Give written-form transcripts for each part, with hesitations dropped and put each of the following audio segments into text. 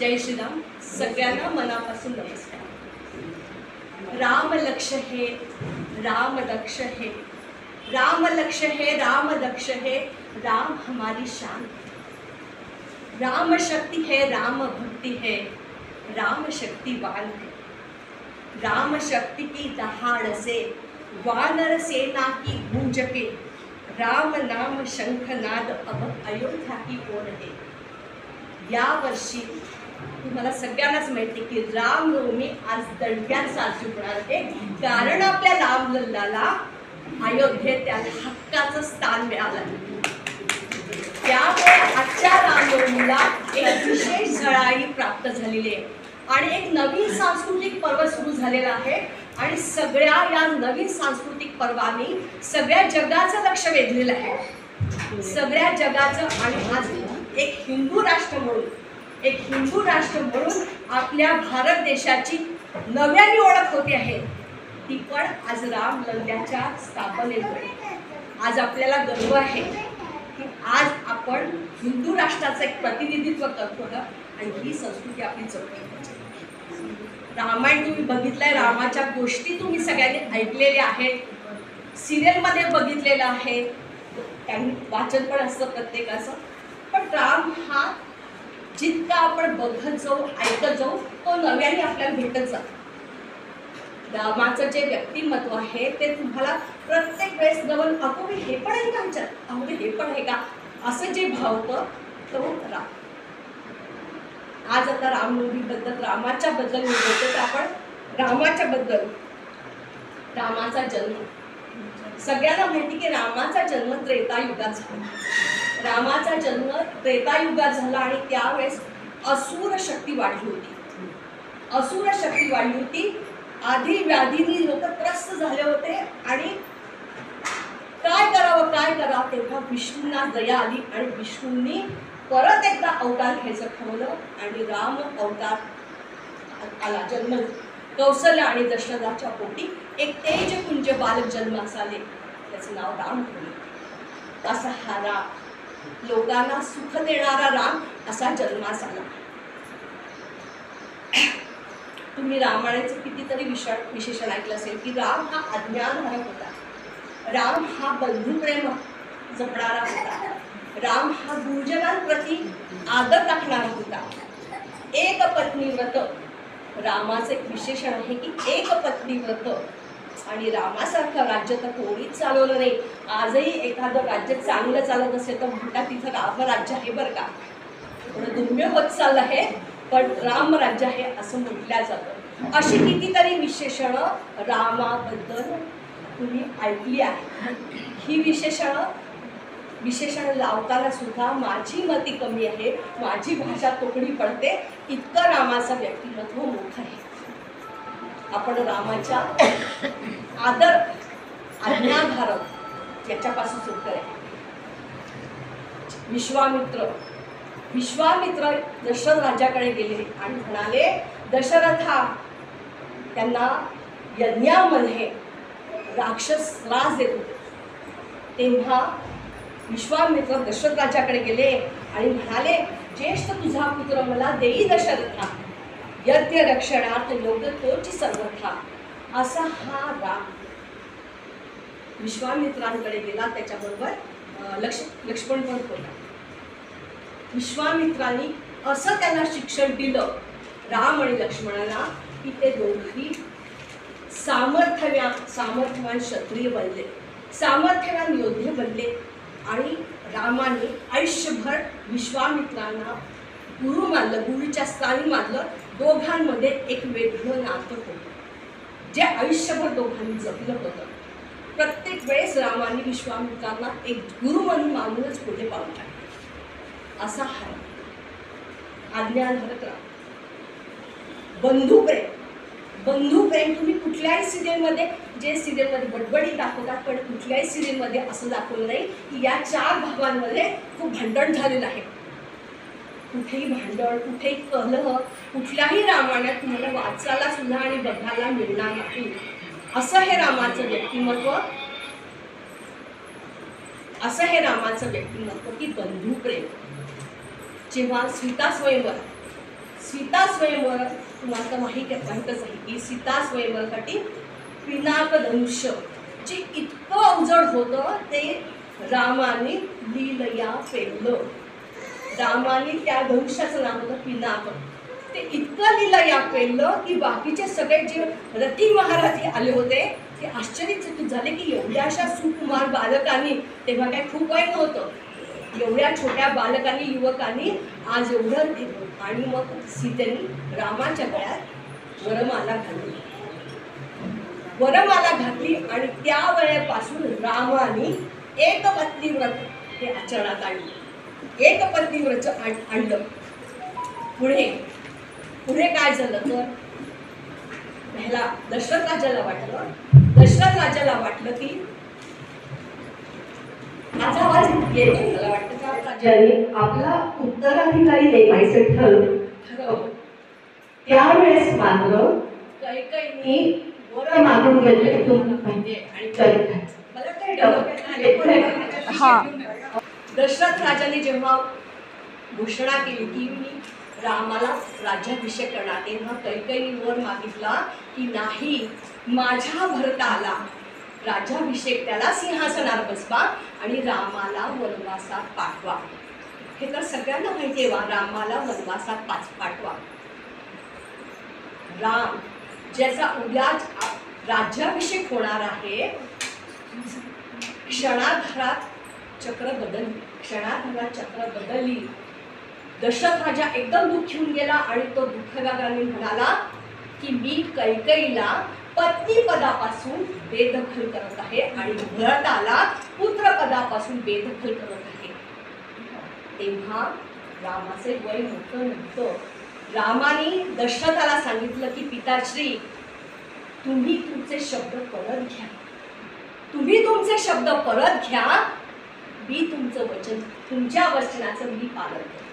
जय श्रीराम. सगळ्यांना मनापासून नमस्कार. राम लक्ष है राम दक्ष है, राम लक्ष है राम दक्ष है, राम हमारी शान. राम शक्ति है राम भक्ति है, राम शक्तिवान है. राम शक्ति की दहाड़ से वानर सेना की गूंज के, राम नाम शंखनाद अब अयोध्या की ओर है. या वर्षी तुम्हाला सगळ्यांनाच माहिती की रामनवमी आज दणक्यात साजरी होणार आहे, कारण आपल्या रामलल्लाला अयोध्येत त्याला हक्काचं स्थान मिळालं. त्यामुळे आजच्या रामनवमीला एक विशेष झळाळी प्राप्त झालेली आहे आणि एक नवीन सांस्कृतिक पर्व सुरू झालेला आहे. आणि सगळ्या या नवीन सांस्कृतिक पर्वाने सगळ्या जगाचं लक्ष वेधलेलं आहे, सगळ्या जगाचं. आणि आज एक हिंदू राष्ट्र म्हणून आपल्या भारत देशाची नव्याने ओळख होते आहे, ती पण आज रामलल्ल्याच्या स्थापनेमुळे. आज आपल्याला गर्व आहे की आज आपण हिंदू राष्ट्राचं एक प्रतिनिधित्व करतो आणि ही संस्कृती आपली जपली. रामायण तुम्ही बघितलंय, रामाच्या गोष्टी तुम्ही सगळ्यांनी ऐकलेल्या आहेत, सिरियलमध्ये बघितलेलं आहे, त्यांनी वाचन पण असतं प्रत्येकाचं. पण राम हा जितका आपण बघत जाऊ ऐकत जाऊ तो नव्याने आपल्याला भेटत जातो. रामाचं जे व्यक्तिमत्व आहे ते तुम्हाला प्रत्येक वेळेस जवळ अगो हे पण आहे का आमच्यात, अगो हे पण आहे का, असं जे भावतं तो राम. आज आता रामनवमीबद्दल रामाच्या बद्दल बोलतो तर आपण रामाचा जन्म. सगळ्यांना माहिती की रामाचा जन्म त्रेतायुगात झाला. रामाचा जन्म त्रेतायुगात झाला आणि त्यावेळेस असुर शक्ती वाढली होती. आधी व्याधींनी लोक त्रस्त झाले होते आणि काय करावं तेव्हा विष्णूंना दया आली आणि विष्णूंनी परत एकदा अवतार घ्यायचं ठरवलं आणि राम अवतार आला. जन्म कौशल्य आणि दशरथाच्या पोटी एक तेजपुंज बालक जन्मास आले, त्याचं नाव राम ठेवलं. असा हा राम, लोकांना सुख देणारा राम असा जन्मास आला. तुम्ही रामायणाचे कितीतरी विशेषण ऐकलं असेल की राम हा अज्ञानधारक होता, राम हा बंधुप्रेम जपणारा होता, राम हा गुरुजनांप्रती आदर राखणारा होता. एक पत्नी व्रत रामाचं एक विशेषण आहे की एक पत्नी व्रत. आणि रामासारखं राज्य तर कोणीच चालवलं नाही. आजही एखादं राज्य चांगलं चालत असेल तर म्हणतात तिथं रामराज्य आहे बरं का. थोडं दुर्मिळ होत चाललं आहे पण रामराज्य आहे असं म्हटलं जातं. अशी कितीतरी विशेषणं रामाबद्दल तुम्ही ऐकली आहे. ही विशेषणं लावताना सुद्धा माझी मती कमी आहे, माझी भाषा तोकडी पडते, इतकं रामाचं व्यक्तिमत्व मोठं आहे. आपण रामाच्या आदर आज्ञाधारक याच्यापासून सुरू आहे. विश्वामित्र दशरथ राजाकडे गेले आणि म्हणाले, दशरथा त्यांना यज्ञामध्ये राक्षस त्रास देत होते. तेव्हा विश्वामित्र दशरथ राजाकडे गेले आणि म्हणाले, ज्येष्ठ तुझा पुत्र मला देई दशरथा, यज्ञ रक्षणार्थ योग्य तोची सर्वथा. असा हा राम विश्वामित्रांकडे गेला. त्याच्याबरोबर लक्ष्मण पण होता. विश्वामित्रांनी असं त्यांना शिक्षण दिलं राम आणि लक्ष्मणाला की ते दोघी सामर्थ्यवान क्षत्रिय बनले, सामर्थ्यवान योद्धे बनले. आणि रामाने आयुष्यभर विश्वामित्रांना गुरु मानलं, गुरुच्या स्थानी मानलं. दोघांमध्ये एक वेगळं नातं होतं जे आयुष्यभर दोघांनी जपलं होतं. प्रत्येक वेळेस रामाने विश्वामित्रांना एक गुरु म्हणून मानूनच पुढे पाऊल टाकले. असा हा आज्ञाधारक राम. बंधुप्रेम तुम्ही कुठल्याही सिरियलमध्ये, जे सिरियलमध्ये बडबडी दाखवतात पण कुठल्याही सिरियलमध्ये असं दाखवलं नाही की या 4 भावांमध्ये खूप भांडण झालेलं आहे. कुठेही भांडण, कुठेही कलह कुठल्याही रामायणात तुम्हाला वाचायला सुद्धा आणि बघायला मिळणार नाही. असं हे रामाचं व्यक्तिमत्व की बंधुप्रेम. जेव्हा सीता स्वयंवर तुम्हाला माहीतच आहे की सीता स्वयंवरासाठी पिनाक धनुष्य जे इतकं अवजड होतं ते रामाने लीलया पेललं. रामाने त्या धनुष्याचं नाव होतं पिनाक. ते इतकं लीलया पेललं की बाकीचे सगळे जे रथी महारथी आले होते ते आश्चर्यचकित झाले की एवढ्याशा सुकुमार बालकांनी, तेव्हा काय खूप वय नव्हतं, एवढ्या छोट्या बालकांनी युवकांनी आज एवढं. आणि मग सीतेने रामाच्या गळ्यात वरमाला घातली. वरमाला घातली आणि त्या वेळेपासून रामाने एकपत्नी व्रत हे आचरणात आणलं. एकपत्नी व्रत आणलं. पुढे पुढे काय झालं तर ह्याला दशरथ राजाला वाटलं की माझा आवाज येतो, मला वाटतं त्या राजाने आपला उत्तराधिकारी नेमायचं ठरवलं. त्यावेळेस मात्र कैकेयीने वर मागून गेले आणि दशरथ राजाने जेव्हा घोषणा केली की मी रामाला राज्याभिषेक करणार, तेव्हा कैकेयीने वर मागितला की नाही, माझ्या भरताला राज्याभिषेक त्याला सिंहासनावर बसवा आणि रामाला वनवासात पाठवा. हे तर सगळ्यांना माहिती आहे, रामाला वनवासात पाठवा. राम ज्याचा उद्या राज्याभिषेक होणार आहे, क्षणार्धात चक्र बदलली. दशरथ राजा एकदम दुःखी होऊन गेला आणि तो दुःखगाराने म्हणाला की मी कैकेयीला पत्नी पदापासून बेदखल करत आहे आणि भरताला पुत्र पदापासून बेदखल करत आहे. तेव्हा रामाचे वय मोठं नव्हतं. रामाने दशरथाला सांगितलं की पिताश्री, तुम्ही तुमचे शब्द परत घ्या. मी तुमच्या वचनाचं मी पालन करतो.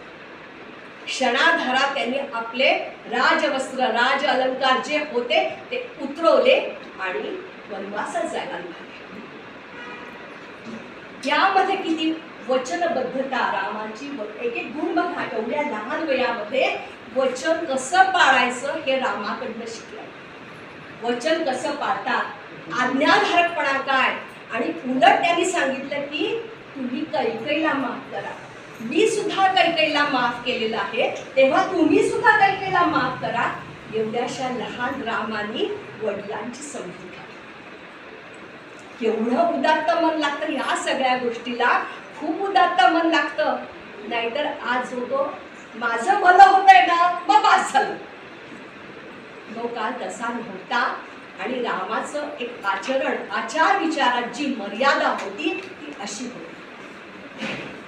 क्षणार्धात त्यांनी आपले राजवस्त्र, राज अलंकार जे होते ते उतरवले आणि वनवासात जायला निघाले. यामध्ये किती वचनबद्धता रामाची, एक एक गुण बघा. एवढ्या लहान वयामध्ये वचन कसं पाळायचं हे रामाकडनं शिकलं. वचन कसं पाळतात, आज्ञाधारकपणा काय. आणि उलट त्यांनी सांगितलं की तुम्ही कैकेयीला माफ करा. मी सुद्धा कैकेयीला माफ केलेलं आहे, तेव्हा तुम्ही सुद्धा कैकेयीला माफ करा. एवढ्याशा लहान रामाने वडिलांची समजूत घातली. एवढं उदात्त मन लागतं या सगळ्या गोष्टीला, खूप उदात्त मन लागतं. नाहीतर आज होतो माझं भलं होतंय ना, मग बास झालं. तो काळ तसा नव्हता. आणि रामाचं एक आचार विचारात जी मर्यादा होती ती अशी होती.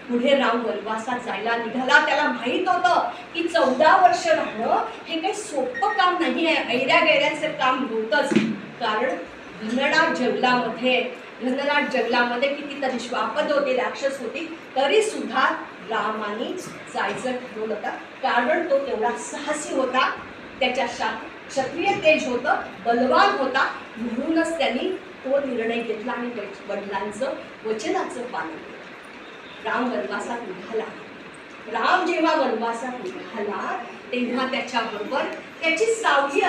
पुढे राम वनवासात जायला निघाला. त्याला माहित होतं की 14 वर्ष राहणं हे काही सोपं काम नाही आहे. ऐऱ्या गैऱ्याचं काम होतंच. कारण घनदाट जंगलामध्ये कितीतरी श्वापद होते, राक्षस होती, तरी सुद्धा रामाने जायचं ठरवलं होतं. कारण तो तेवढा साहसी होता, त्याच्या क्षत्रिय तेज होतं, बलवान होता. म्हणूनच त्यांनी तो निर्णय घेतला आणि वडिलांचं वचनाचं पालन केलं. राम वनवासात निघाला. राम जेव्हा वनवासात निघाला तेव्हा त्याच्याबरोबर त्याची सावली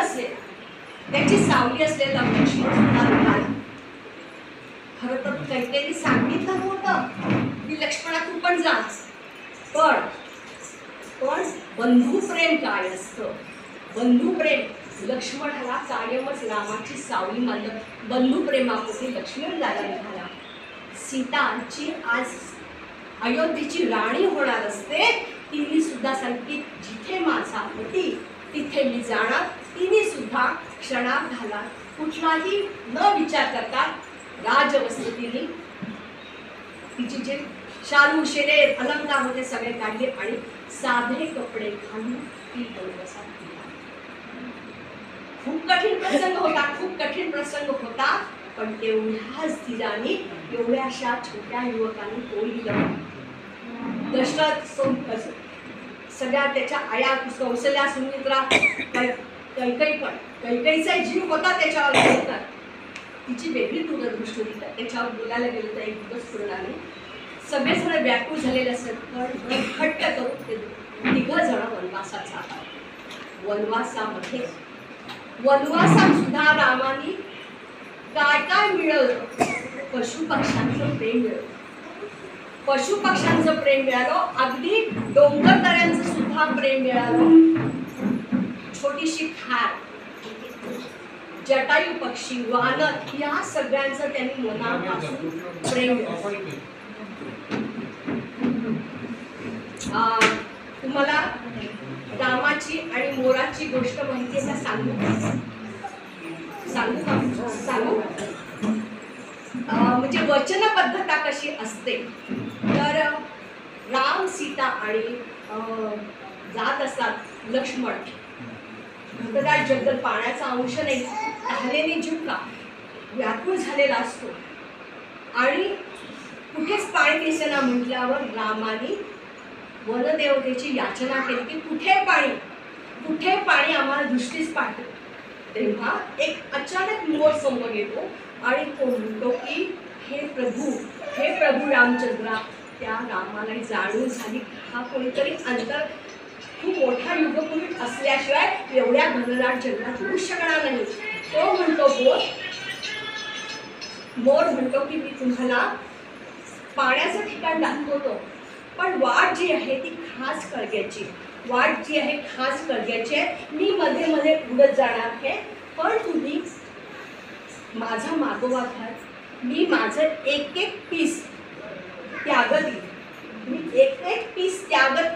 असलेला लक्ष्मण सुद्धा निघाला. खरं तर कैकेयीने सांगितलं नव्हतं की लक्ष्मणा तू पण जा. पण बंधुप्रेम काय असतं, बंधुप्रेम. लक्ष्मणाला कायमच रामाची सावली मानलं. बंधुप्रेमापोटी लक्ष्मण जायला निघाला. सीताची आज अयोध्येची राणी होणार असते, तिने सुद्धा सांगितली जिथे माझा पती तिथे मी जाणार. तिने सुद्धा क्षणार्धाला कुठलाही न विचार करता राजवस्त्र तिने तिचे जे शालू शेरे अलंकार होते सगळे काढले आणि साधे कपडे घालून ती वनवासात गेली. खूप कठीण प्रसंग होता. पण तेवढ्याच धीराने एवढ्याशा छोट्या युवकांनी तोडलं. दशरथ सगळ्या त्याच्या आया कौशल्या, सुमित्रा, कैकेयी पण कैकेयीचा जीव होता त्याच्यावर. तिची वेगळी दूरदृष्टी होती. त्याच्यावर बोलायला गेलं तर एक दिवस पूर्णाने सगळेजण व्याकुळ झालेले असत. पण घट्ट करून ते 3 जण वनवासात जातात. वनवासामध्ये वनवासात सुद्धा रामाने काय काय मिळवलं? पशुपक्ष्यांचं प्रेम मिळवलं, पशुपक्ष्यांचं प्रेम मिळालं, अगदी डोंगरदऱ्यांचं सुद्धा प्रेम मिळालं. छोटीशी खार, जटायू पक्षी, वानर या सगळ्यांचं त्यांनी मनापासून प्रेम मिळवलं. तुम्हाला रामाची आणि मोराची गोष्ट माहिती आहे का? सांगू म्हणजे वचनबद्धता कशी असते तर राम सीता आणि जात असतात लक्ष्मण. घनदाट जंगल, पाण्याचा अंश नाही, तहानेने जिंका व्याकुळ झालेला असतो आणि कुठेच पाणी दिसेना म्हटल्यावर रामाने वनदेवतेची याचना केली की कुठे पाणी आम्हाला दृष्टीस पाठव. तेव्हा एक अचानक मोर समोर येतो आणि तो म्हणतो की हे प्रभू रामचंद्रा. त्या रामाला जाणून झाली हा कोणीतरी अंतर खूप मोठा युगपुरुष असल्याशिवाय एवढ्या घनदाट जंगलात येऊ शकणार नाही. तो म्हणतो मोर म्हणतो की मी तुम्हाला पाण्याचं ठिकाण दाखवतो, पण वाट जी आहे ती खास कळग्याची आहे. मी मध्ये मध्ये उडत जाणार आहे, पण तुम्ही माझा मागोवा घ्या. मी माझं एक पीस त्यागत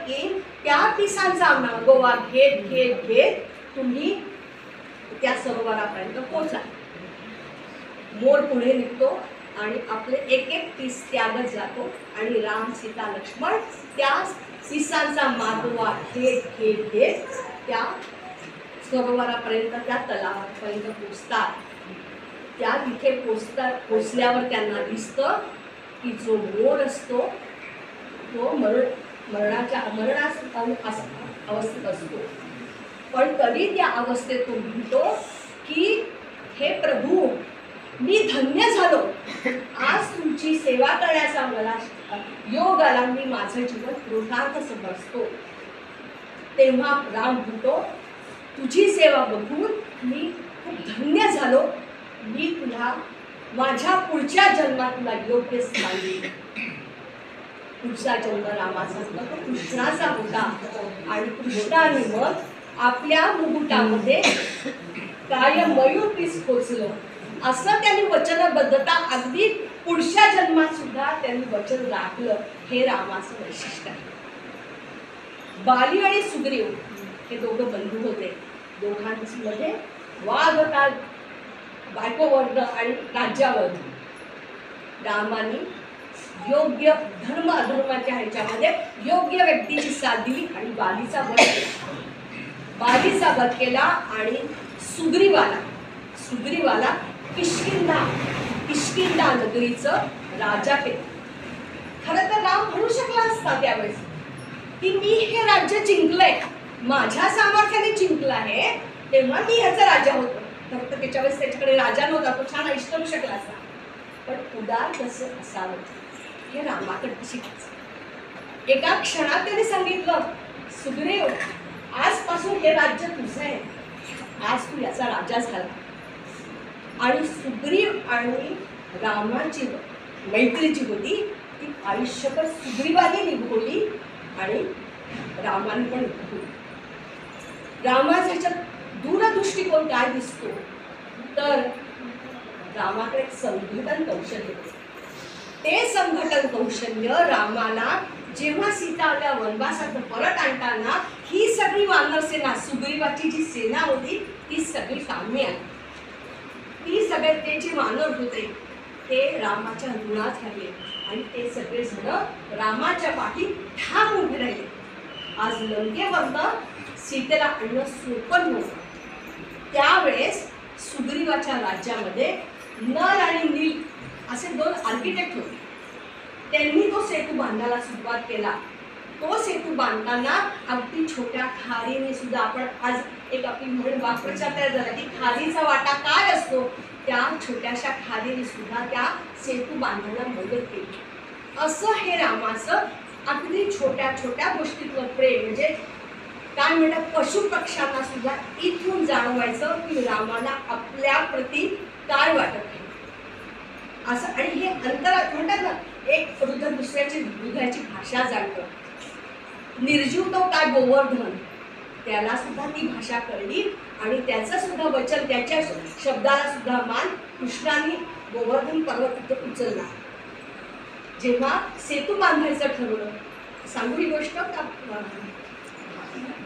येईन. त्या पिसांचा मागोवा घेत तुम्ही त्या सरोवरापर्यंत पोहोचा. मोर पुढे निघतो आणि आपले एक पीस त्यागत जातो आणि राम सीता लक्ष्मण त्या पिसांचा मागोवा घेत त्या सरोवरापर्यंत, त्या तलावापर्यंत पोचतात. त्या तिथे पोचल्यावर त्यांना दिसतं की जो मोर असतो तो मरणाच्या अवस्थेत असतो, पण तरी त्या अवस्थेत तो म्हणतो की हे प्रभू, मी धन्य झालो, आज तुमची सेवा करण्याचा मला योग आला, मी माझं जीवन कृतार्थ समजतो. तेव्हा राम म्हणतो तुझी सेवा बघून मी खूप धन्य झालो, मी तुला माझ्या पुढच्या जन्मात तुला योग्य स्थान देईन. पुढचा जन्म रामाचा होता तो कृष्णाचा होता आणि कृष्णाने मग आपल्या मुकुटामध्ये काय मयूर पीस खोचलं. असं त्यांनी वचनबद्धता अगदी पुढच्या जन्मात सुद्धा त्यांनी वचन राखलं. हे रामाचं वैशिष्ट्य आहे. बाली आणि सुग्रीव हे दोघं बंधू होते. दोघांची मध्ये वाद होता बायकोवर आणि राज्यावर. रामाने योग्य धर्म अधर्माच्या ह्याच्यामध्ये योग्य व्यक्तीची साथ दिली आणि बालीचा वध केला आणि सुग्रीवाला किष्किंधा नगरीचं राजा केलं. खरं तर राम म्हणू शकला असता त्यावेळेस की मी हे राज्य जिंकलंय, माझ्या सामर्थ्याने जिंकलं आहे, तेव्हा मी ह्याचा राजा होतो. खरं तर त्याच्या वेळेस त्याच्याकडे राजा नव्हता, तो छान ऐश करू शकला असता, पण उदार कसं असावं हे रामाकडे शिकायचं. एका क्षणात त्याने सांगितलं सुग्रीव, आजपासून हे राज्य तुझं आहे, आज तू याचा राजा झाला. आणि सुग्रीव आणि रामाची मैत्रीची होती ती आयुष्यभर सुग्रीवाने निभवली आणि रामाने पण निभवली. रामाचा ह्याच्यात दूरदृष्टिकोन काय दिसतो तर रामाकडे एक संघटन कौशल्य होते. ते संघटन कौशल्य रामाला जेव्हा सीता आपल्या वनवासात परत आणताना ही सगळी वानर सेना, सुग्रीवाची जी सेना होती ती सगळी सामने आली. ती सगळे ते जे वानर होते ते रामाच्या ऋणात राहिले आणि ते सगळे जण रामाच्या पाठी ठाम उभे राहिले. आज लंकेवरनं सीतेला आणणं सोपं नव्हतं. त्यावेळेस सुग्रीवाच्या राज्यामध्ये नल आणि नील असे दोन आर्किटेक्ट होते. त्यांनी तो सेतू बांधायला सुरुवात केला. तो सेतू बांधताना अगदी छोट्या खारीने सुद्धा, आपण आज एक आपली म्हण वाक्प्रचार तयार झाला की खारीचा वाटा काय असतो, त्या छोट्याशा खारीने सुद्धा त्या सेतू बांधायला मदत केली. असं हे रामाचं अगदी छोट्या छोट्या गोष्टीतलं प्रेम, म्हणजे काय म्हणतात, पशु पक्ष्यांना सुद्धा इथून जाणवायचं की रामाला आपल्या प्रती काय वाटत आहे असं. आणि हे अंतरात म्हणतात ना, एक वृद्ध दुसऱ्याची हृदयाची भाषा जाणतं. निर्जीव तो काय गोवर्धन, त्याला सुद्धा ती भाषा कळली आणि त्याचं सुद्धा वचन, त्याच्या शब्दाला सुद्धा मान कृष्णाने गोवर्धन पर्वत तिथं उचलला. जेव्हा सेतू बांधायचं ठरवलं, सांगू ही गोष्ट का?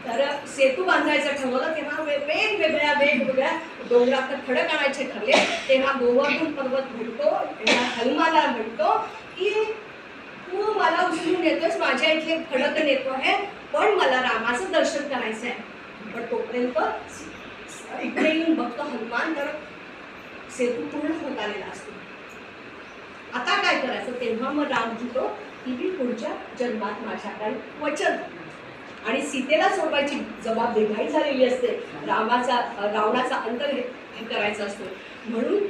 तर सेतू बांधायचं ठरवलं तेव्हा वेगवेगळ्या डोंगरात खडक आणायचे ठरले. तेव्हा गोवर्धन पर्वत म्हणतो, तेव्हा हनुमानाला म्हणतो की तू मला उचलून नेतोस, माझ्या इथले खडक नेतो आहे, पण मला रामाचं दर्शन करायचं आहे. पण तोपर्यंत इकडे येऊन बघतो हनुमान, तर सेतू पूर्ण होत आलेला असतो. आता काय करायचं? तेव्हा मग राम म्हणतो की मी पुढच्या जन्मात माझ्याकडे वचन, आणि सीतेला सोडवायची जबाबदारी झालेली असते. रावणाचा अंतर हे करायचा असतो. म्हणून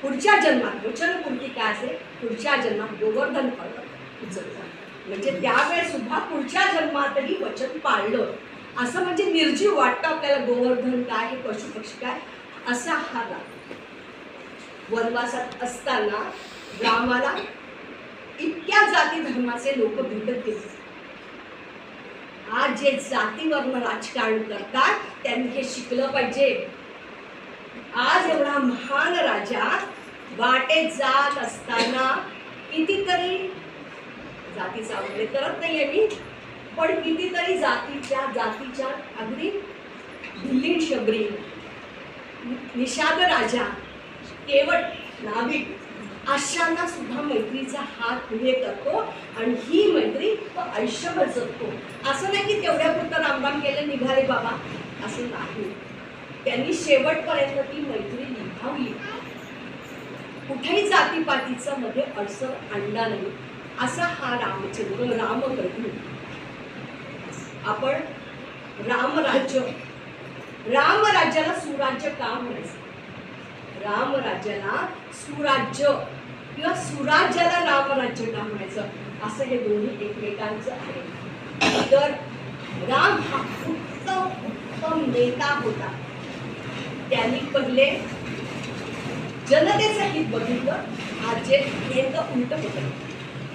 पुढच्या जन्मात वचनपूर्ती काय असेल, पुढच्या जन्मात गोवर्धन पर्वत उचलतात. म्हणजे त्यावेळेस सुद्धा पुढच्या जन्मातही वचन पाळलं असं. म्हणजे निर्जीव वाटतं आपल्याला गोवर्धन काय, हे पशु पक्षी काय, असा हा राम. वनवासात असताना रामाला इतक्या जाती धर्माचे लोक भेटत गेले. आज जे जातीवरून राजकारण करतात त्यांनी हे शिकलं पाहिजे. आज एवढा महान राजा वाटेत जात असताना कितीतरी जातीचा उल्लेख करत नाहीये मी, पण कितीतरी जातीच्या अगदी भिल्लीन शबरी निषाद राजा, केवळ नाविक अशांना सुद्धा मैत्रीचा हात पुढे करतो आणि ही मैत्री तो आयुष्यभर जगतो. असं नाही की तेवढ्यापुरतं रामराम केलं निघाले बाबा, असं नाही. त्यांनी शेवटपर्यंत ती मैत्री निभावली. कुठेही जातीपातीचं मध्ये अडसर आणला नाही. असा हा रामचंद्र रामप्रभू. आपण रामराज्याला सुराज्य का म्हणायचं? रामराज्याला सुराज्य किंवा सुराज्याला रामराज्य का म्हणायचं? असं हे दोन्ही एकमेकांचं आहे. तर राम हा उत्तम नेता होता. त्यांनी पहिले जनतेचं हित बघितलं. आज जे नेमकं उलट होतं,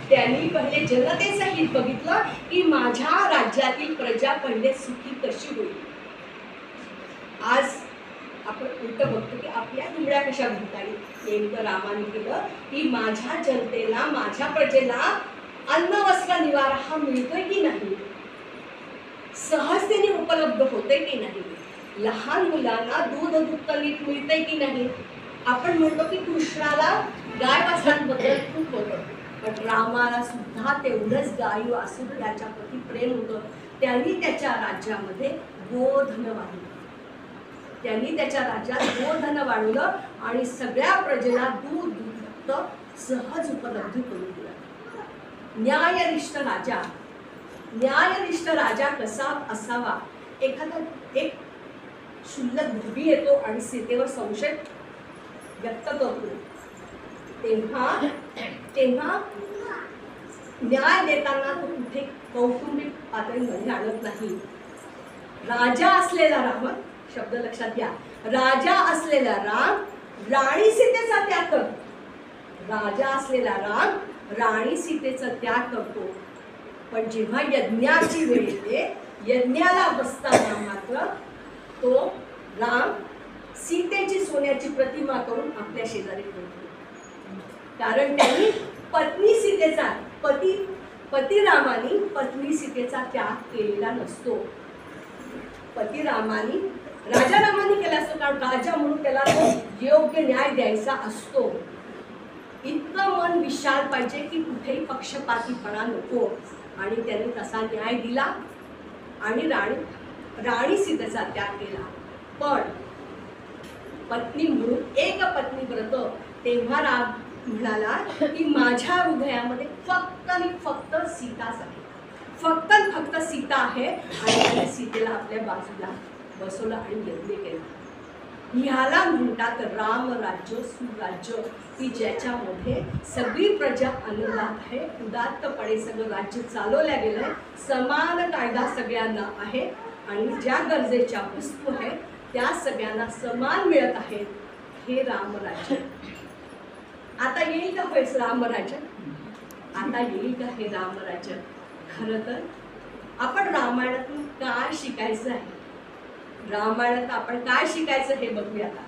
त्यांनी पहिले जनतेचं हित बघितलं की माझ्या राज्यातील प्रजा पहिले सुखी कशी होईल. आज आपण उलट बघतो की आपल्या निवड्या कशा भरतायत. नेमकं रामाने केलं की माझ्या जनतेला, माझ्या प्रजेला अन्न वस्त्र निवारा हा मिळतोय की नाही, सहजतेने उपलब्ध होते की नाही, लहान मुलांना दूध दुग्ध नीट मिळतंय की नाही. आपण म्हणतो की कृष्णाला गाय वासरांबद्दल खूप होतं, पण रामाला सुद्धा तेवढंच गाई वासरू त्याच्या प्रती प्रेम होतं. त्यांनी त्याच्या राज्यामध्ये गोधन वाढवलं. त्यांनी त्याच्या राज्यात गोधन वाढवलं आणि सगळ्या प्रजेला दूध दुग्ध सहज उपलब्ध करून दिलं. न्यायनिष्ठ राजा कसा असावा? एखादा एक क्षुल्लक धबी येतो आणि सीतेवर संशय व्यक्त करतो, तेव्हा न्याय देताना तो कुठे कौटुंबिक पातळीमध्ये आणत नाही. राजा असलेला राम, शब्द लक्षात घ्या, राजा असलेला राम राणी सीतेचा त्याग करतो. राजा असलेला राम राणी सीतेचा त्याग करतो. पण जेव्हा यज्ञाची वेळ येते, यज्ञाला बसताना मात्र तो राम सीतेची सोन्याची प्रतिमा करून आपल्या शेजारी ठेवतो. कारण त्यांनी पती रामानी पत्नी सीतेचा त्याग केलेला नसतो. राजा रामानी केला असतो, कारण राजा म्हणून त्याला योग्य न्याय द्यायचा असतो. इतकं मन विशाल पाहिजे की कुठेही पक्षपातीपणा नको. आणि त्यांनी तसा न्याय दिला आणि राणी सीतेचा त्याग केला. पण पत्नी म्हणून एक पत्नी व्रत, तेव्हा राम म्हणाला की माझ्या हृदयामध्ये फक्त आणि फक्त सीताच आहे, फक्त सीता आहे. आणि त्याने सीतेला आपल्या बाजूला बसवलं आणि यज्ञ केला. ह्याला म्हणतात रामराज्य, सुराज्य, की ज्याच्यामध्ये सगळी प्रजा आनंदात आहे, उदात्तपणे सगळं राज्य चालवल्या गेलंय, समान कायदा सगळ्यांना आहे आणि ज्या गरजेच्या वस्तू आहेत त्या सगळ्यांना समान मिळत आहेत, हे रामराज्य. आता येईल का होय रामराज्य? आता येईल का हे रामराज्य? खरं तर आपण रामायणातून काय शिकायचं आहे, रामायणात आपण काय शिकायचं हे बघूया. आता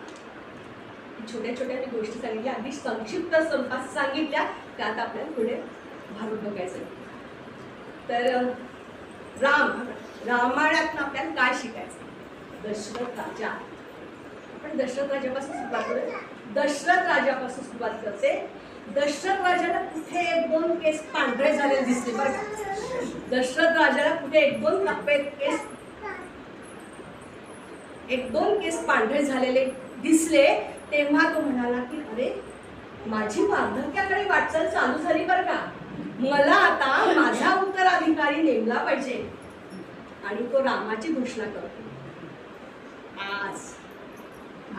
छोट्या छोट्या मी गोष्टी सांगितल्या, अगदी संक्षिप्त स्वरूपात सांगितल्या, त्या आता आपल्याला पुढे भारून बघायचं. तर रामायणातून आपल्याला काय शिकायचं? दशरथ राजा, आपण दशरथ राजापासून सुरुवात करूया. दशरथ राजापासून सुरुवात करते. दशरथ राजाला कुठे 1-2 केस पांढरे झालेले दिसले बरं का? दशरथ राजाला कुठे 1-2 केस पांढरे झालेले दिसले, तेव्हा तो म्हणाला की अरे माझी वार्धक्याकडे वाटचाल चालू झाली बरं का, मला आता माझा उत्तराधिकारी नेमला पाहिजे. आणि तो रामाची घोषणा करतो.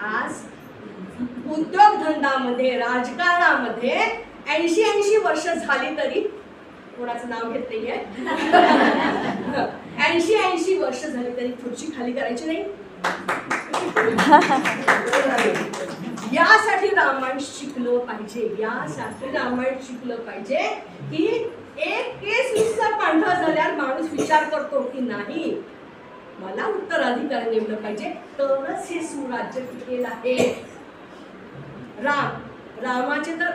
आज उद्योगधंदामध्ये, राजकारणामध्ये 80 वर्ष झाली तरी, कोणाचं नाव घेत नाहीये, 80 वर्ष झाली तरी खुर्ची खाली करायची नाही. यासाठी रामायण शिकलो पाहिजे, यासाठी रामायण शिकलं पाहिजे की एक केस नुसता पांढरा झाल्यावर माणूस विचार करतो की नाही मला उत्तराधिकारी नेमलं पाहिजे, तरच हे सुराज्य टिकेल आहे. रामाचे तर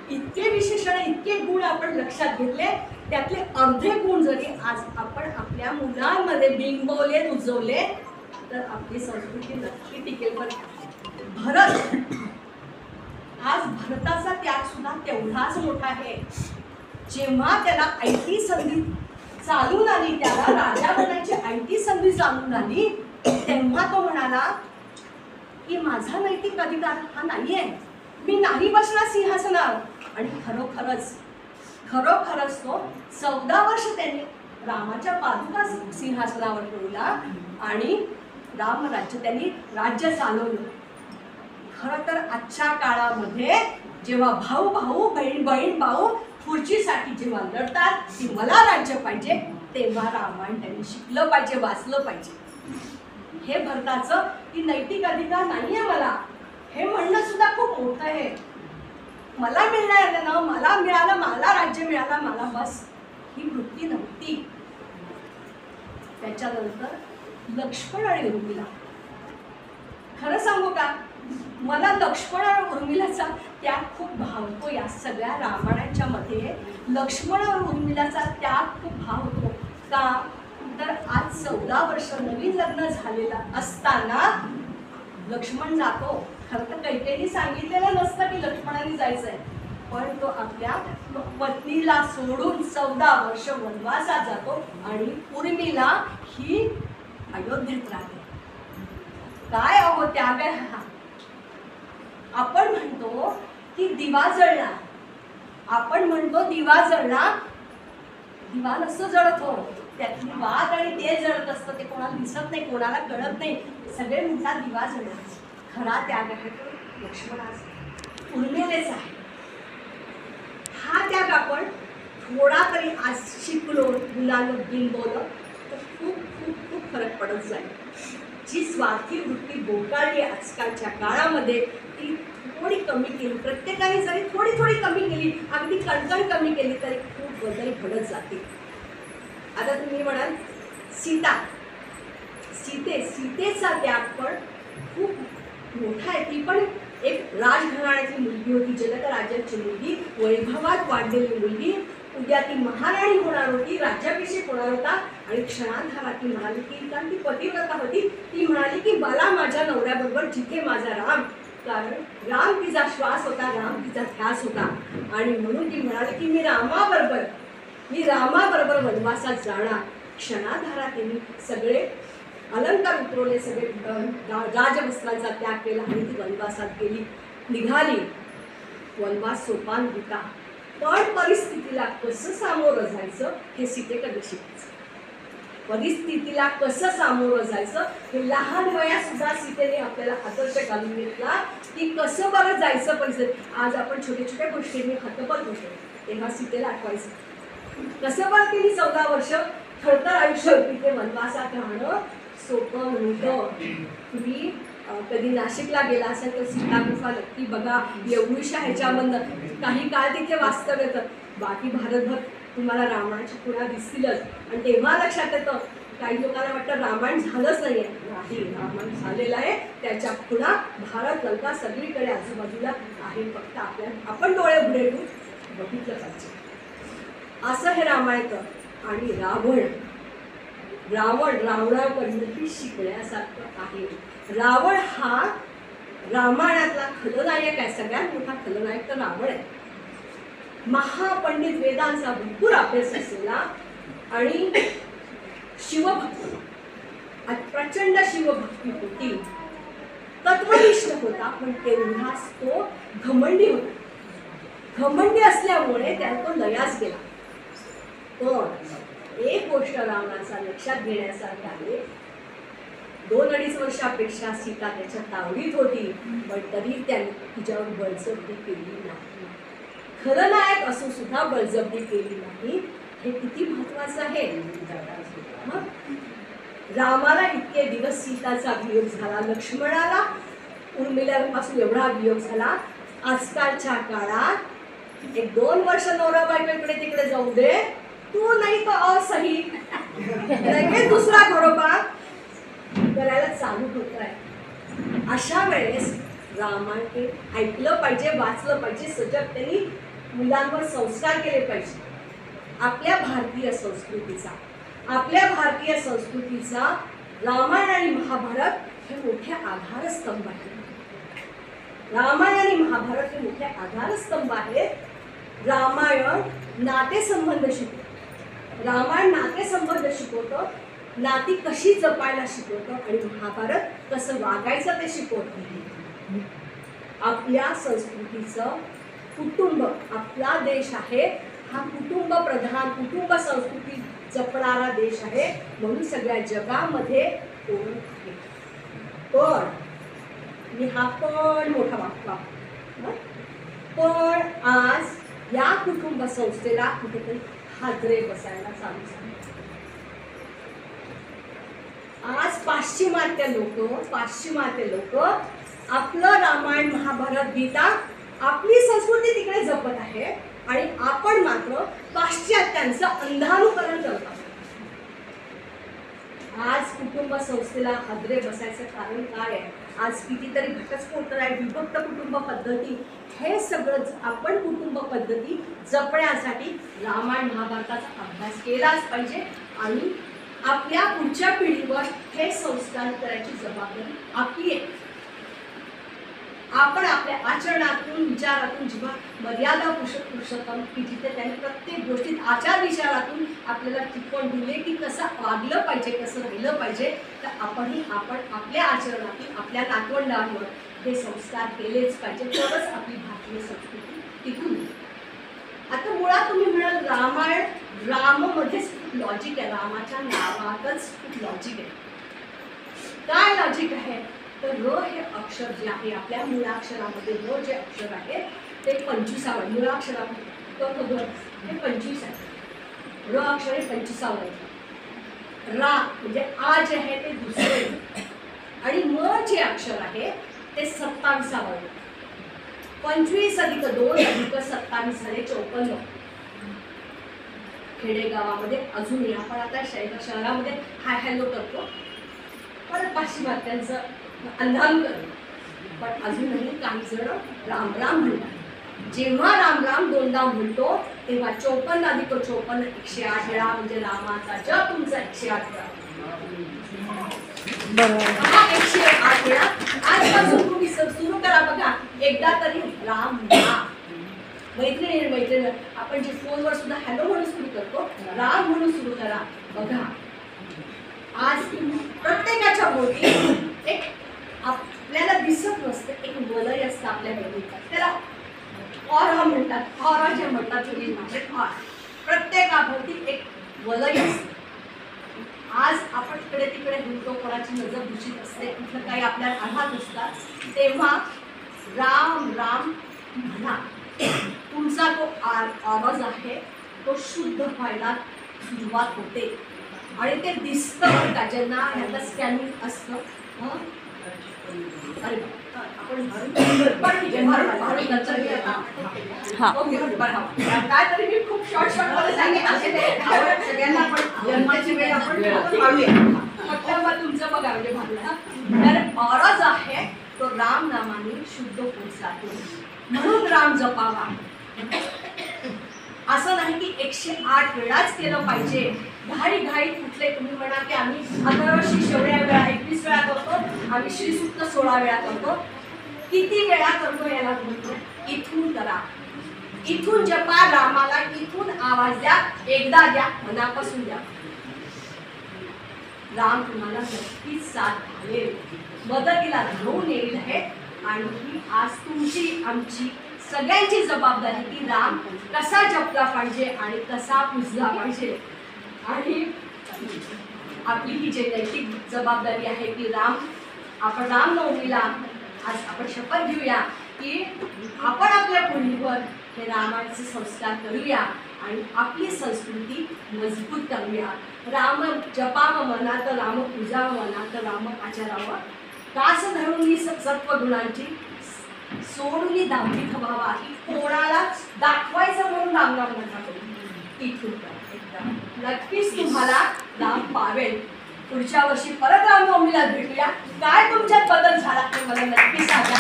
इतके विशेषण, इतके गुण आपण लक्षात घेतले, त्यातले अर्धे गुण जरी आज आपण आपल्या मुलांमध्ये बिंबवले, रुजवले, तर आपली संस्कृती नक्की टिकेल. भरत, आज भरताचा त्याग सुद्धा तेवढाच मोठा आहे. जेव्हा त्याला ऐटी संधी चालून आली, त्याला राजा बनायची ऐटी संधी चालून आली, तेव्हा तो म्हणाला की माझा नैतिक अधिकार हा नाहीये, मी नाही बसणार सिंहासनावर. आणि खरोखरच तो 14 वर्ष त्यांनी रामाच्या पादुका सिंहासनावर ठेवला आणि रामराज्य त्यांनी राज्य चालवलं. खरं तर आजच्या काळामध्ये जेव्हा भाऊ बहीण भाऊ खुर्चीसाठी जेव्हा लढतात की मला राज्य पाहिजे, तेव्हा रामायण त्यांनी शिकलं पाहिजे, वाचलं पाहिजे. हे भरताचं की नैतिक अधिकार नाहीये मला, हे म्हणणं सुद्धा खूप मोठं आहे. मला मिळणार ना, मला मिळालं, मला राज्य मिळालं, मला बस, ही वृत्ती नव्हती. त्याच्यानंतर लक्ष्मण आणि उर्मिला, खरं सांगू का, मला लक्ष्मण आणि उर्मिलाचा त्याग खूप भावतो. या सगळ्या रामायणाच्या मध्ये लक्ष्मण आणि उर्मिलाचा त्याग खूप भावतो. का तर आज 14 वर्ष नवीन लग्न झालेलं असताना लक्ष्मण जातो. खरं तर कैकेयीने सांगितलेलं नसतं की लक्ष्मणाने जायचंय, पण तो आपल्या पत्नीला सोडून 14 वर्ष वनवासात जातो आणि उर्मिला ही अयोध्येत राहते. काय अहो त्याग आहे हा. आपण म्हणतो की दिवा जळला, आपण म्हणतो दिवा जळला, दिवा नसतो जळत हो, त्यातली वात आणि ते जळत असतं, ते कोणाला दिसत नाही, कोणाला कळत नाही, सगळे म्हणतात दिवा जळला. खरा त्याग आहे तो लक्ष्मणाचा, उर्मिलेचा आहे. हा त्याग आपण थोडा तरी आज शिकलो, मुलांना बिंबवलं तर खूप खूप खूप फरक पडत जाईल. जी स्वार्थी वृत्ती बोकाळली आजकालच्या काळामध्ये ती थोडी कमी केली, प्रत्येकाने जरी थोडी कमी केली, अगदी कणकण कमी केली, तरी खूप बदल घडत जाते. आता तुम्ही म्हणाल सीतेचा त्याग पण खूप मोठा आहे. ती पण एक राजघराण्याची मुलगी होती, जनक राजाची मुलगी, वैभवात वाढलेली मुलगी. उद्या ती महाराणी होणार होती, राज्याभिषेक होणार होता. आणि क्षणांधारा ती म्हणाली की, कारण ती पतिव्रता होती, ती म्हणाली की मला माझ्या नवऱ्याबरोबर जिथे माझा राम, कारण राम तिचा श्वास होता, राम तिचा ध्यास होता. आणि म्हणून ती म्हणाली की मी रामाबरोबर वनवासात जाणार. क्षणाधारा तिने सगळे अलंकार उतरवले, सगळे राजवस्त्रांचा त्याग केला आणि ती वनवासात गेली, निघाली. वनवास सोपान होता, पण परिस्थितीला कसं सामोरं जायचं हे सीतेकडे शिकायचं. परिस्थितीला कसं सामोरं जायचं हे लहान वयात सुद्धा सीतेने आपल्याला आदर्श घालून घेतला की कसं बरं जायचं परिस्थिती. आज आपण छोट्या छोट्या गोष्टींनी हतबल होतो, तेव्हा सीतेला आठवायचं कसं बरं तिने 14 वर्ष खडतर आयुष्य तिथे वनवासात राहणं सोपं नव्हतं. तुम्ही कधी नाशिकला गेला असेल तर सीता गुफा नक्की बघा. एवढीशा ह्याच्यामधनं काही काळ तिथे वास्तव्य येतं. बाकी भारतभर तुम्हाला रामायणाची खुणा दिसतीलच. आणि तेव्हा लक्षात येतं, काही लोकांना वाटतं रामायण झालंच नाही आहे. नाही, रामायण झालेलं आहे. त्याच्या खुणा भारत लंका सगळीकडे आजूबाजूला आहे. फक्त आपण डोळे उघडे ठेवून बघितलं पाहिजे. असं हे रामायण. आणि रावणाकडूनही शिकण्यासारखं आहे. रावण हा रामायणातला खलनायक आहे. सगळ्यात मोठा खलनायक तर रावण आहे. महापंडित, वेदांचा भरपूर अभ्यास असलेला आणि शिवभक्त, प्रचंड शिवभक्ती होती, तत्वनिष्ठ होता. पण तेवढाच तो घमंडी होता. घमंडी असल्यामुळे त्याला तो लयास गेला. पण एक गोष्ट रावणाचा लक्षात घेण्यासारखी आहे. 2-2.5 वर्षापेक्षा सीता त्याच्या तावडीत होती, पण तरी त्याने तिच्यावर बळजबरी केली नाही. खलनायक असून सुद्धा बळजबरी केली नाही. हे किती महत्वाचं आहे. रामाला इतके दिवस सीताचा वियोग झाला, लक्ष्मणाला उर्मिलापासून एवढा वियोग झाला. आजकालच्या काळात 1-2 वर्ष नवरा बायको इकडे तिकडे जाऊ दे, तू नाही तर असही लगेच दुसरा घरोबा करायला चालू होत आहे. अशा वेळेस रामायण ऐकलं पाहिजे, वाचलं पाहिजे, सजगतेने मुलांवर संस्कार केले पाहिजे. आपल्या भारतीय संस्कृतीचा रामायण आणि महाभारत हे मोठे आधारस्तंभ आहेत. रामायण आणि महाभारत हे मोठे आधारस्तंभ आहेत. रामायण नातेसंबंध शिकवतं. नाती कशी जपायला शिकवतं. आणि महाभारत कसं वागायचं ते शिकवतं. आपल्या संस्कृतीचं कुटुंब, आपला देश आहे हा कुटुंब प्रधान, कुटुंब संस्कृती जपणारा देश आहे. म्हणून सगळ्या जगामध्ये ओळख आहे. पण मी हा पण मोठा वापरला. पण आज या कुटुंब संस्थेला कुठेतरी हादरे बसायला चालू झाले. आज पाश्चिमात्य लोक आपलं रामायण, महाभारत, गीता, आपली संस्कृती तिकडे जपत आहे आणि आपण मात्र पाश्चात्यांचं अंधानुकरण करतो. आज कुटुंब संस्थेला हादरे बसायचं कारण काय आहे? आज कितीतरी घटस्फोट आहे, विभक्त कुटुंब पद्धती, हे सगळं आपण कुटुंब पद्धती जपण्यासाठी रामायण महाभारताचा अभ्यास केलाच पाहिजे. आणि आपल्या पुढच्या पिढीवर हे संस्कार करायची जबाबदारी आपली आहे. आपण आपल्या आचरणातून, विचारातून जेव्हा मर्यादा पुरुषोत्तम की जिथे त्यांनी प्रत्येक गोष्टीत आचार विचारातून आपल्याला टिकवून दिले की कसं वागलं पाहिजे, कसं राहिलं पाहिजे, तर आपण आपल्या आचरणातून आपल्या नातवंडांवर हे संस्कार केलेच पाहिजे. तरच आपली भारतीय संस्कृती टिकून. आता मुळात तुम्ही म्हणाल रामायण, राममध्येच खूप लॉजिक आहे. रामाच्या नावातच खूप लॉजिक आहे. काय लॉजिक आहे? तर र हे अक्षर जे आहे, आपल्या मूळाक्षरामध्ये र जे अक्षर आहे ते 25 मूळाक्षरामध्ये हे 25 आहे. र अक्षर हे 25 आहे. रा म्हणजे आ जे आहे ते दुसरे आणि म जे अक्षर आहे ते 27 आहे. 25 + 2 + 27 झाले 54. खेडेगावामध्ये अजूनही आपण आता शहरामध्ये हाय हॅलो करतो, परत पाश्चिमात्यांचं अंधानुकरण, पण अजूनही काही जण राम राम म्हणतात. जेव्हा राम राम 2दा म्हणतो तेव्हा 54 + 54 108 वेळा म्हणजे रामाचा जप तुमचा 108 वेळा. हा 108 वेळा आजपासून तुम्ही सुरू करा. बघा एकदा तरी राम राम. मैत्रिणी आपण जे फोनवर सुद्धा हॅलो म्हणून सुरू करतो, राम म्हणून सुरू करा. बघा आज प्रत्येकाच्या भोवती एक आपल्याला दिसत नसतं, एक वलय असतं आपल्या भोवती, त्याला ऑरा म्हणतात. ऑरा जे म्हणतात प्रत्येकाभोवती एक वलय असतं. आज आपण इकडे तिकडे हिंडतो, कोणाची नजर दूषित असते, कुठलं काही आपल्याला आघात असतात, तेव्हा राम राम म्हणा. तुमचा तो आवाज आहे तो शुद्ध व्हायला सुरुवात होते. आणि ते दिसतं का ज्यांना ह्याचं स्कॅनिंग असतं. अरे आपण काय तरी मी खूप शॉर्ट मध्ये सांगितलं सगळ्यांना आपण जन्माची वेळ आपण फक्त मग तुमचं बघा म्हणजे भावना. तर औरा जो आहे तो राम नामाने शुद्ध होत जातो म्हणून राम जपावा. असं नाही की 108 वेळाच केलं पाहिजे. घाई कुठले तुम्ही म्हणा की आम्ही 11 वर्षी शेवड्या वेळा 21 वेळा करतो, आम्ही श्रीसूक्त 16 वेळा करतो. किती वेळा करतो याला म्हणतो इथून करा. इथून जपा रामाला, इथून आवाज द्या, एकदा द्या, मनापासून द्या. राम तुम्हाला नक्कीच साथ घालेल, मदतीला घेऊन येईल आहे. आणि ही आज तुमची आमची सगळ्यांची जबाबदारी की राम कसा जपला पाहिजे आणि कसा पुजला पाहिजे. आणि आपली ही जे नैतिक जबाबदारी आहे की आपण रामनवमीला आज आपण शपथ घेऊया की आपण आपल्या पिढीवर हे रामाचे संस्कार करूया आणि आपली संस्कृती मजबूत करूया. राम जपावं मनात, राम पूजावं मनात, राम आचरावं. कास धरून ही सत्वगुणांची सोडून दांभिक व्हावा. ही कोणालाच दाखवायचं म्हणून रामनाम नका करू. इथून नक्कीच तुम्हाला राम पावेल. पुढच्या वर्षी परत रामनवमीला भेटूया. काय तुमच्यात बदल झाला ते मला नक्की सांगा.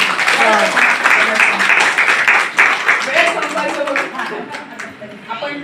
वेळ संपायचं आपण